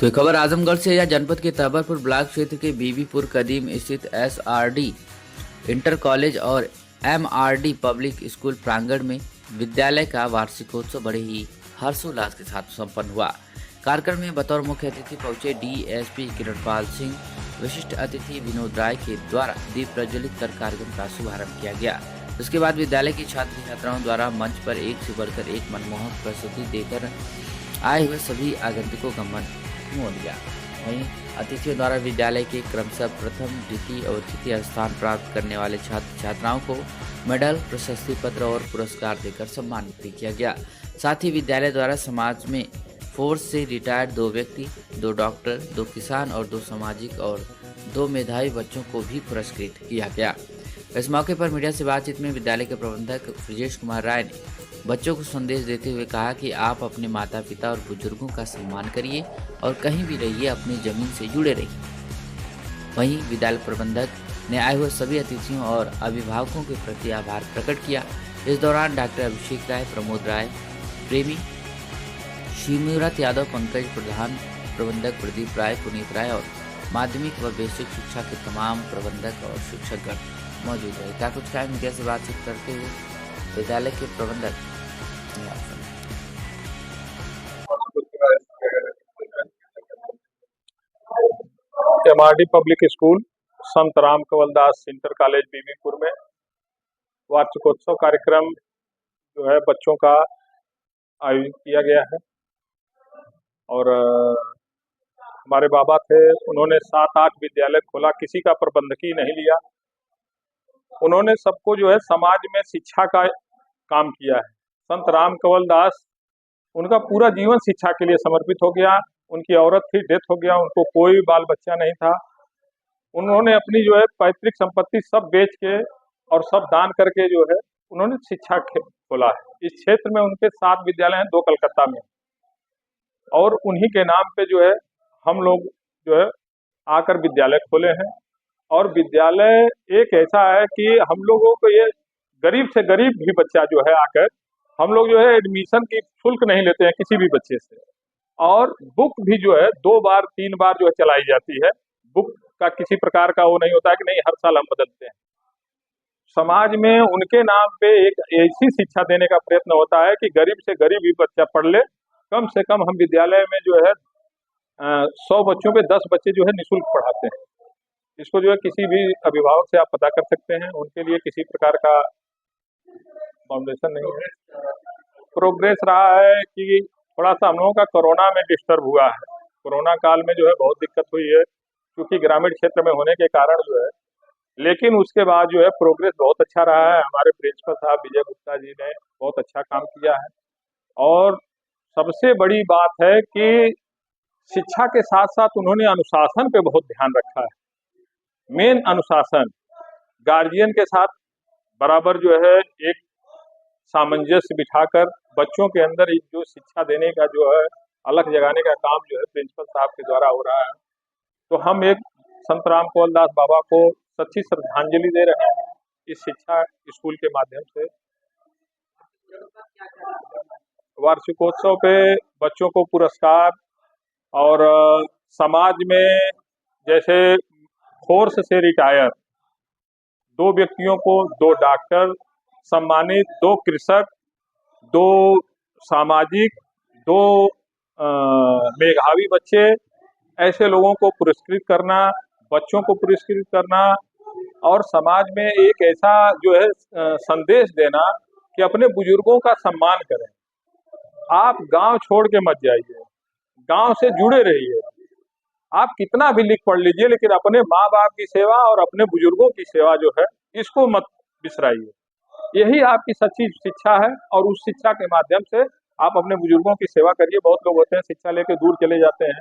तो ये खबर आजमगढ़ से या जनपद के तहबरपुर ब्लॉक क्षेत्र के बीबीपुर कदीम स्थित एसआरडी इंटर कॉलेज और एमआरडी पब्लिक स्कूल प्रांगण में विद्यालय का वार्षिकोत्सव बड़े ही हर्षोल्लास के साथ संपन्न हुआ। कार्यक्रम में बतौर मुख्य अतिथि पहुंचे डीएसपी किरणपाल सिंह, विशिष्ट अतिथि विनोद राय के द्वारा दीप प्रज्वलित कर कार्यक्रम का शुभारंभ किया गया। उसके बाद विद्यालय की छात्र छात्राओं द्वारा मंच पर एक से बढ़कर एक मनमोहक प्रस्तुति देकर आए हुए सभी आगंतुकों का मन मोह लिया। वहीं अतिथियों द्वारा विद्यालय के क्रमशः प्रथम, द्वितीय और तृतीय स्थान प्राप्त करने वाले छात्र छात्राओं को मेडल, प्रशस्ति पत्र और पुरस्कार देकर सम्मानित भी किया गया। साथ ही विद्यालय द्वारा समाज में फोर्स से रिटायर्ड 2 व्यक्ति, 2 डॉक्टर, 2 किसान और 2 सामाजिक और 2 मेधावी बच्चों को भी पुरस्कृत किया गया। इस मौके पर मीडिया से बातचीत में विद्यालय के प्रबंधक ब्रजेश कुमार राय ने बच्चों को संदेश देते हुए कहा कि आप अपने माता पिता और बुजुर्गों का सम्मान करिए और कहीं भी रहिए अपनी जमीन से जुड़े रहिए। वहीं विद्यालय प्रबंधक ने आए हुए सभी अतिथियों और अभिभावकों के प्रति आभार प्रकट किया। इस दौरान डॉक्टर अभिषेक राय, प्रमोद राय, प्रेमी, शिवमुरत यादव, पंकज प्रधान, प्रबंधक प्रदीप राय, पुनीत राय और माध्यमिक व बेसिक शिक्षा के तमाम प्रबंधक और शिक्षकगण मौजूद रहे। क्या कुछ टाइम मीडिया से बातचीत करते हुए विद्यालय के प्रबंधक एमआरडी पब्लिक स्कूल संत राम कंवल दास इंटर कॉलेज बीबीपुर में वार्षिकोत्सव कार्यक्रम जो है बच्चों का आयोजित किया गया है। और हमारे बाबा थे, उन्होंने 7-8 विद्यालय खोला, किसी का प्रबंधकी नहीं लिया। उन्होंने सबको जो है समाज में शिक्षा का काम किया है। संत राम कंवल दास, उनका पूरा जीवन शिक्षा के लिए समर्पित हो गया। उनकी औरत थी, डेथ हो गया, उनको कोई बाल बच्चा नहीं था। उन्होंने अपनी जो है पैतृक संपत्ति सब बेच के और सब दान करके जो है उन्होंने शिक्षा खोला है। इस क्षेत्र में उनके 7 विद्यालय हैं, 2 कलकत्ता में, और उन्हीं के नाम पे जो है हम लोग जो है आकर विद्यालय खोले हैं। और विद्यालय एक ऐसा है कि हम लोगों को ये गरीब से गरीब भी बच्चा जो है आकर हम लोग जो है एडमिशन की शुल्क नहीं लेते हैं किसी भी बच्चे से। और बुक भी जो है 2 बार 3 बार जो है चलाई जाती है। बुक का किसी प्रकार का वो नहीं होता है कि नहीं हर साल हम बदलते हैं। समाज में उनके नाम पे एक ऐसी शिक्षा देने का प्रयत्न होता है कि गरीब से गरीब भी बच्चा पढ़ ले। कम से कम हम विद्यालय में जो है 100 बच्चों पे 10 बच्चे जो है निःशुल्क पढ़ाते हैं। इसको जो है किसी भी अभिभावक से आप पता कर सकते हैं। उनके लिए किसी प्रकार का फाउंडेशन नहीं है। प्रोग्रेस रहा है कि थोड़ा सा हम लोगों का कोरोना में डिस्टर्ब हुआ है। कोरोना काल में जो है बहुत दिक्कत हुई है, क्योंकि ग्रामीण क्षेत्र में होने के कारण जो है। लेकिन उसके बाद जो है प्रोग्रेस बहुत अच्छा रहा है। हमारे प्रिंसिपल साहब विजय गुप्ता जी ने बहुत अच्छा काम किया है। और सबसे बड़ी बात है कि शिक्षा के साथ साथ उन्होंने अनुशासन पे बहुत ध्यान रखा है। मेन अनुशासन, गार्जियन के साथ बराबर जो है एक सामंजस्य बिठाकर बच्चों के अंदर जो शिक्षा देने का जो है अलख जगाने का काम जो है प्रिंसिपल साहब के द्वारा हो रहा है। तो हम एक संत राम कंवल दास बाबा को सच्ची श्रद्धांजलि दे रहे हैं इस शिक्षा स्कूल के माध्यम से। वार्षिकोत्सव पे बच्चों को पुरस्कार और समाज में जैसे फोर्स से रिटायर 2 व्यक्तियों को 2 डॉक्टर सम्मानित, 2 कृषक, 2 सामाजिक, 2 मेधावी बच्चे, ऐसे लोगों को पुरस्कृत करना, बच्चों को पुरस्कृत करना और समाज में एक ऐसा जो है संदेश देना कि अपने बुजुर्गों का सम्मान करें। आप गांव छोड़ के मत जाइए, गांव से जुड़े रहिए। आप कितना भी लिख पढ़ लीजिए, लेकिन अपने माँ बाप की सेवा और अपने बुजुर्गों की सेवा जो है इसको मत बिसराइए। यही आपकी सच्ची शिक्षा है और उस शिक्षा के माध्यम से आप अपने बुजुर्गों की सेवा करिए। बहुत लोग होते हैं शिक्षा लेके दूर चले जाते हैं,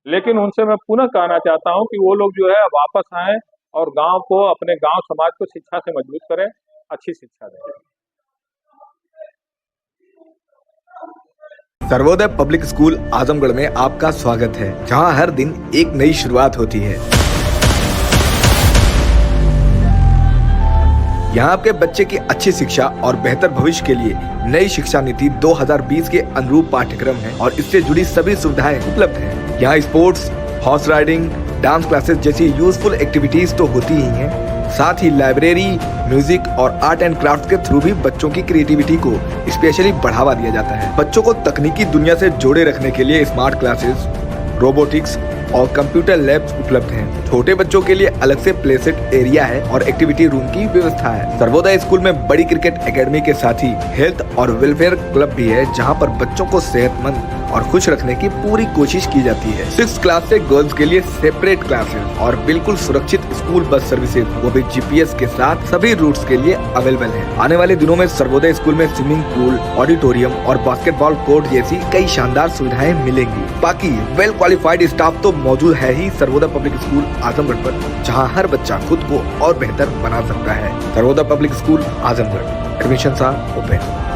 लेकिन उनसे मैं पुनः कहना चाहता हूं कि वो लोग जो है वापस आएं और गांव को, अपने गांव समाज को शिक्षा से मजबूत करें, अच्छी शिक्षा दें। सर्वोदय पब्लिक स्कूल आजमगढ़ में आपका स्वागत है, जहां हर दिन एक नई शुरुआत होती है। यहाँ आपके बच्चे की अच्छी शिक्षा और बेहतर भविष्य के लिए नई शिक्षा नीति 2020 के अनुरूप पाठ्यक्रम है और इससे जुड़ी सभी सुविधाएं उपलब्ध हैं। यहाँ sports, horse riding, dance classes जैसी यूजफुल एक्टिविटीज तो होती ही हैं, साथ ही लाइब्रेरी, म्यूजिक और आर्ट एंड क्राफ्ट के थ्रू भी बच्चों की क्रिएटिविटी को स्पेशली बढ़ावा दिया जाता है। बच्चों को तकनीकी दुनिया से जोड़े रखने के लिए स्मार्ट क्लासेस, रोबोटिक्स और कंप्यूटर लैब्स उपलब्ध हैं। छोटे बच्चों के लिए अलग से प्ले सेट एरिया है और एक्टिविटी रूम की व्यवस्था है। सर्वोदय स्कूल में बड़ी क्रिकेट एकेडमी के साथ ही हेल्थ और वेलफेयर क्लब भी है, जहां पर बच्चों को सेहतमंद और खुश रखने की पूरी कोशिश की जाती है। 6th क्लास से गर्ल्स के लिए सेपरेट क्लासेस और बिल्कुल सुरक्षित स्कूल बस सर्विसेज, वो भी GPS के साथ सभी रूट्स के लिए अवेलेबल है। आने वाले दिनों में सर्वोदय स्कूल में स्विमिंग पूल, ऑडिटोरियम और बास्केटबॉल कोर्ट जैसी कई शानदार सुविधाएं मिलेंगी। बाकी वेल क्वालिफाइड स्टाफ तो मौजूद है ही सर्वोदय पब्लिक स्कूल आजमगढ़ पर, जहां हर बच्चा खुद को और बेहतर बना सकता है। Sarvodaya public school Azamgarh, admission open.